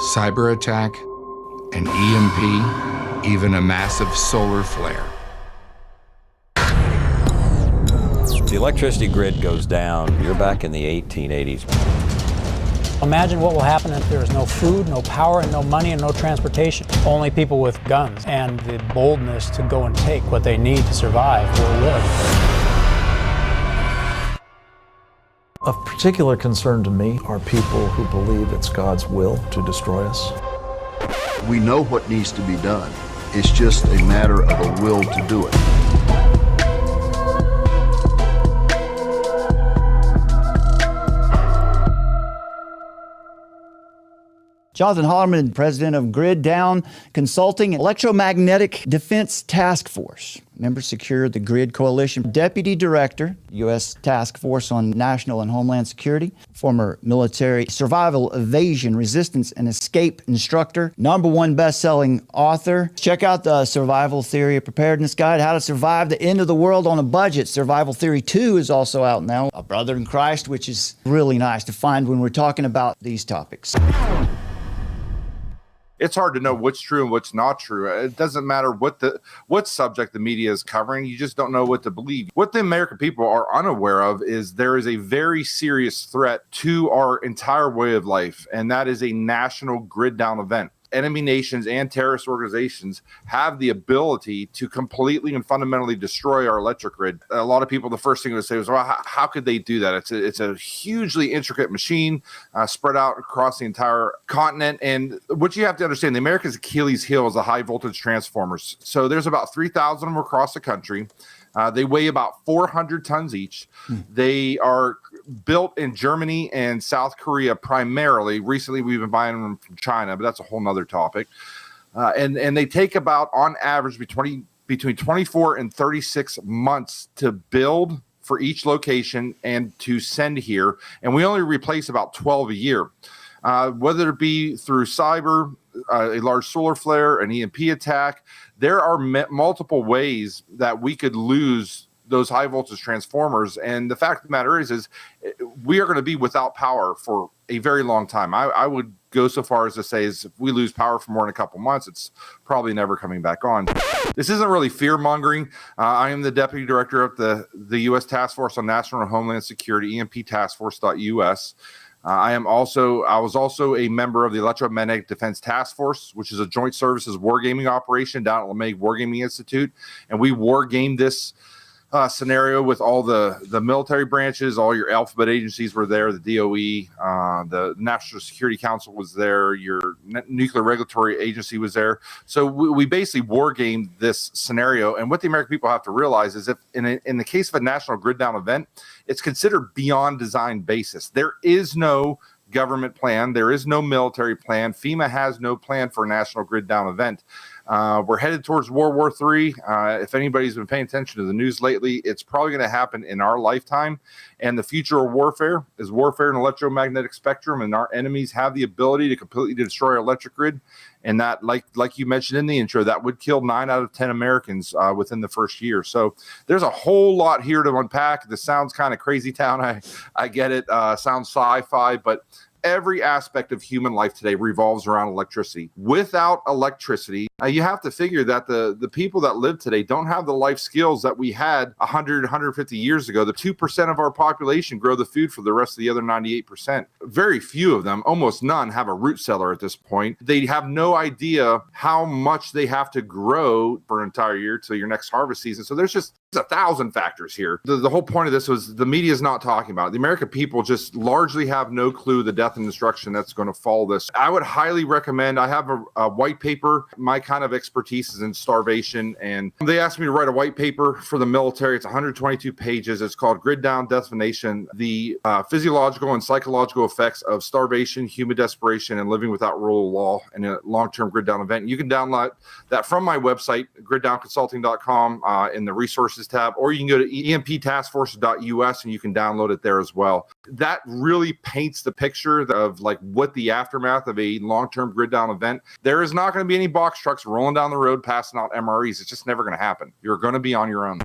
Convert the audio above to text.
cyber attack, an EMP, even a massive solar flare. The electricity grid goes down, you're back in the 1880s. Imagine what will happen if there is no food, no power, and no money, and no transportation. Only people with guns and the boldness to go and take what they need to survive will live. Of particular concern to me are people who believe it's God's will to destroy us. We know what needs to be done. It's just a matter of a will to do it. Jonathan Hollerman, president of Grid Down Consulting, Electromagnetic Defense Task Force. Members secure the Grid Coalition. Deputy Director, U.S. Task Force on National and Homeland Security. Former military survival, evasion, resistance, and escape instructor. #1 best-selling author. Check out the Survival Theory Preparedness Guide, How to Survive the End of the World on a Budget. Survival Theory 2 is also out now. A Brother in Christ, which is really nice to find when we're talking about these topics. It's hard to know what's true and what's not true. It doesn't matter what subject the media is covering. You just don't know what to believe. What the American people are unaware of is there is a very serious threat to our entire way of life, and that is a national grid down event. Enemy nations and terrorist organizations have the ability to completely and fundamentally destroy our electric grid. A lot of people, the first thing they say was, well, how could they do that? It's a hugely intricate machine spread out across the entire continent. And what you have to understand, the America's Achilles heel is the high voltage transformers. So there's about 3,000 of them across the country. They weigh about 400 tons each. They are built in Germany and South Korea primarily. Recently, we've been buying them from China, but that's a whole nother topic. And they take about, on average, between 24 and 36 months to build for each location and to send here. And we only replace about 12 a year. Whether it be through cyber, a large solar flare, an EMP attack, there are multiple ways that we could lose those high voltage transformers. And the fact of the matter is we are going to be without power for a very long time. I would go so far as to say is if we lose power for more than a couple months, it's probably never coming back on. This isn't really fear mongering. I am the deputy director of the U.S. Task Force on National and Homeland Security, EMPtaskforce.us. I was also a member of the Electromagnetic Defense Task Force, which is a joint services wargaming operation down at LeMay Wargaming Institute. And we wargamed this scenario with all the military branches. All your alphabet agencies were there. The DOE, the National Security Council was there. Your Nuclear Regulatory Agency was there. So we basically wargamed this scenario. And what the American people have to realize is if in the case of a national grid down event, it's considered beyond design basis. There is no government plan. There is no military plan. FEMA has no plan for a national grid down event. We're headed towards World War III. If anybody's been paying attention to the news lately, it's probably going to happen in our lifetime. And the future of warfare is warfare in electromagnetic spectrum, and our enemies have the ability to completely destroy our electric grid. And that, like you mentioned in the intro, that would kill 9 out of 10 Americans within the first year. So there's a whole lot here to unpack. This sounds kind of crazy town. I get it. Sounds sci-fi, but every aspect of human life today revolves around electricity. Without electricity, you have to figure that the people that live today don't have the life skills that we had 100, 150 years ago. The 2% of our population grow the food for the rest of the other 98%. Very few of them, almost none, have a root cellar at this point. They have no idea how much they have to grow for an entire year till your next harvest season. So there's 1,000 factors here. The whole point of this was the media is not talking about it. The American people just largely have no clue the death and destruction that's going to follow this. I would highly recommend, I have a white paper. My kind of expertise is in starvation, and they asked me to write a white paper for the military. It's 122 pages. It's called Grid Down Death of a Nation, the physiological and psychological effects of starvation, human desperation, and living without rule of law in a long-term grid down event. You can download that from my website, gridddownconsulting.com, in the resources tab, or you can go to emptaskforce.us and you can download it there as well. That really paints the picture of like what the aftermath of a long-term grid down event. There is not going to be any box trucks rolling down the road passing out MREs. It's just never going to happen. You're going to be on your own.